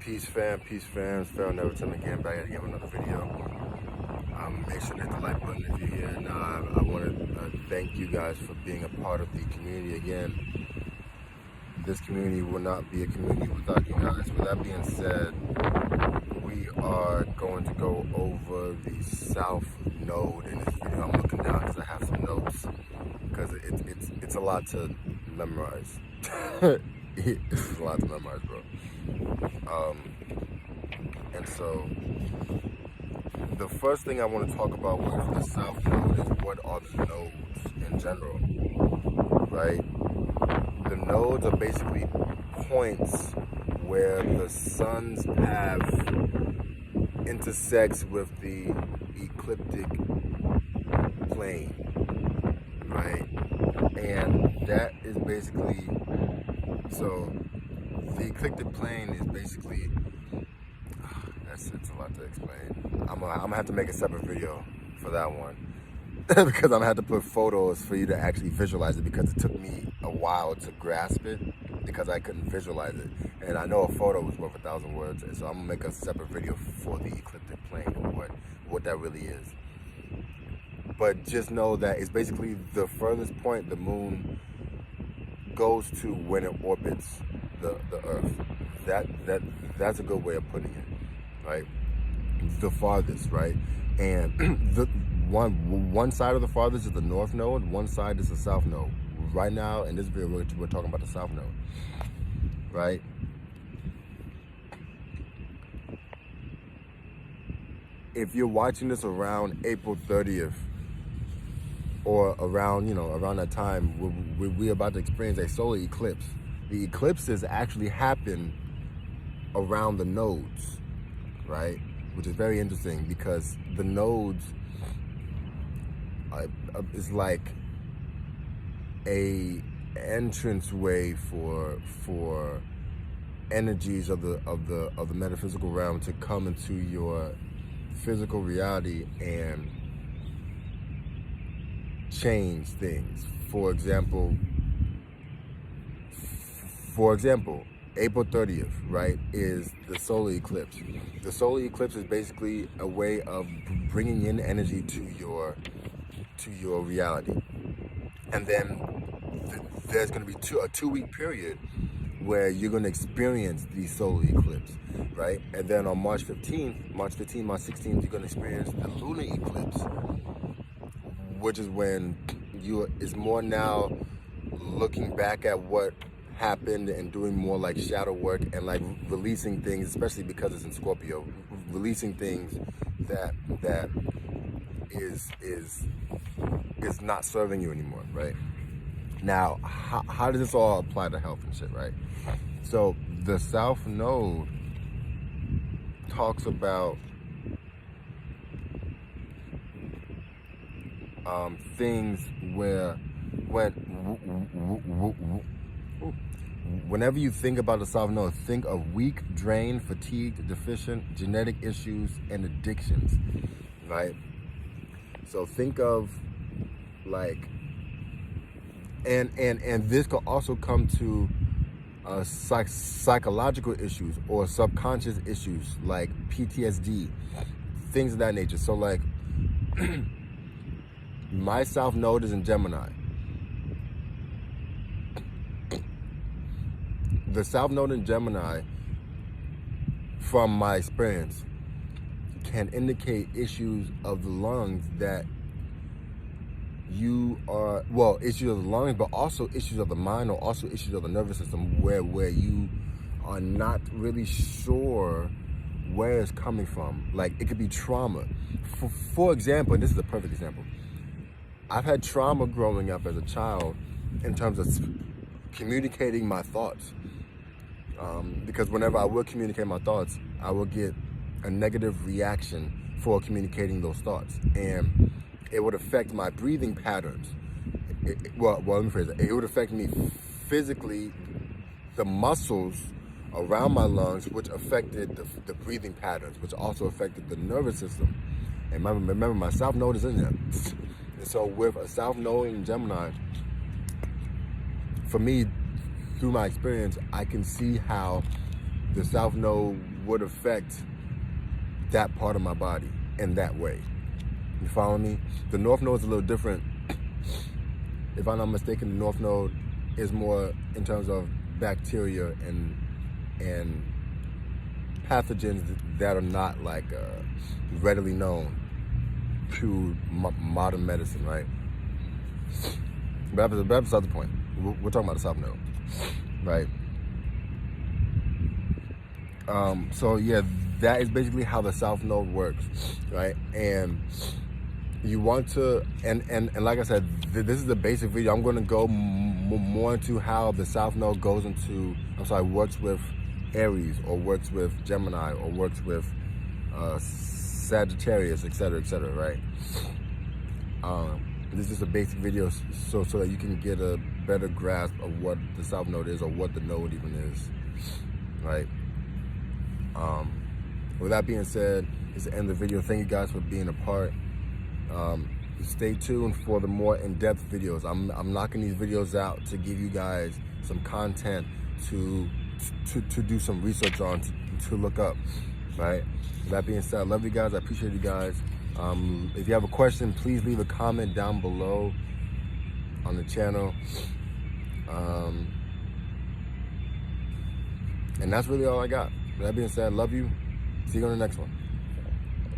Peace fam, Pharaoh never time again, back again with another video. Make sure to hit the like button if you're here. Now, I want to thank you guys for being a part of the community again. This community will not be a community without you guys. With that being said, we are going to go over the South Node in this video. I'm looking down because I have some notes, because it's a lot to memorize. It's a lot to memorize, bro. And so the first thing I want to talk about with the South Node is what are the nodes in general, right? The nodes are basically points where the sun's path intersects with the ecliptic plane, right? And that is basically, so the ecliptic plane is basically, it's a lot to explain. I'm gonna have to make a separate video for that one because I'm gonna have to put photos for you to actually visualize it, because it took me a while to grasp it because I couldn't visualize it. And I know a photo was worth 1,000 words, and so I'm gonna make a separate video for the ecliptic plane and what that really is. But just know that it's basically the furthest point the moon goes to when it orbits the Earth. That's a good way of putting it, right? The farthest, right? And the one side of the farthest is the North Node, one side is the South Node. Right now in this video we're talking about the South Node, right? If you're watching this around April 30th or around that time, we're about to experience a solar eclipse. The eclipses actually happen around the nodes, right? Which is very interesting, because the nodes is like a entranceway for energies of the metaphysical realm to come into your physical reality and change things. For example, April 30th, right, is the solar eclipse. The solar eclipse is basically a way of bringing in energy to your reality. And then there's going to be a 2-week period where you're going to experience the solar eclipse, right? And then on March 16th, March 16th, you're going to experience the lunar eclipse, which is when it's more now looking back at what happened and doing more like shadow work and like releasing things, especially because it's in Scorpio, releasing things that is not serving you anymore, right? Now, how does this all apply to health and shit, right? So the South Node talks about things where whenever you think about the South Node, think of weak, drained, fatigued, deficient, genetic issues, and addictions, right? So think of like, and this could also come to psychological issues or subconscious issues like PTSD, things of that nature. So like, my South Node is in Gemini. The South Node in Gemini, from my experience, can indicate issues of the lungs that you are, well, issues of the lungs, but also issues of the mind, or also issues of the nervous system where you are not really sure where it's coming from. Like, it could be trauma. For example, and this is a perfect example, I've had trauma growing up as a child in terms of communicating my thoughts. Because whenever I would communicate my thoughts, I would get a negative reaction for communicating those thoughts. And it would affect my breathing patterns. Well, let me phrase it. It would affect me physically, the muscles around my lungs, which affected the breathing patterns, which also affected the nervous system. And remember, my South Node is in there. And so with a South Node in Gemini, for me, through my experience, I can see how the South Node would affect that part of my body in that way. You follow me? The North Node is a little different. If I'm not mistaken, the North Node is more in terms of bacteria and pathogens that are not like readily known to modern medicine, right? But that's beside the point. We're talking about the South Node, right? So yeah, that is basically how the South Node works, right? And you want to, and like I said, this is the basic video. I'm going to go more into how the South Node goes into, works with Aries, or works with Gemini, or works with Sagittarius, etc., right? This is a basic video so that you can get a better grasp of what the South Node is, or what the node even is, right? With that being said, it's the end of the video. Thank you guys for being a part. Stay tuned for the more in-depth videos. I'm knocking these videos out to give you guys some content to do some research on, to look up, right? With that being said, I love you guys. I appreciate you guys. If you have a question, please leave a comment down below on the channel. And that's really all I got. With that being said, love you. See you on the next one.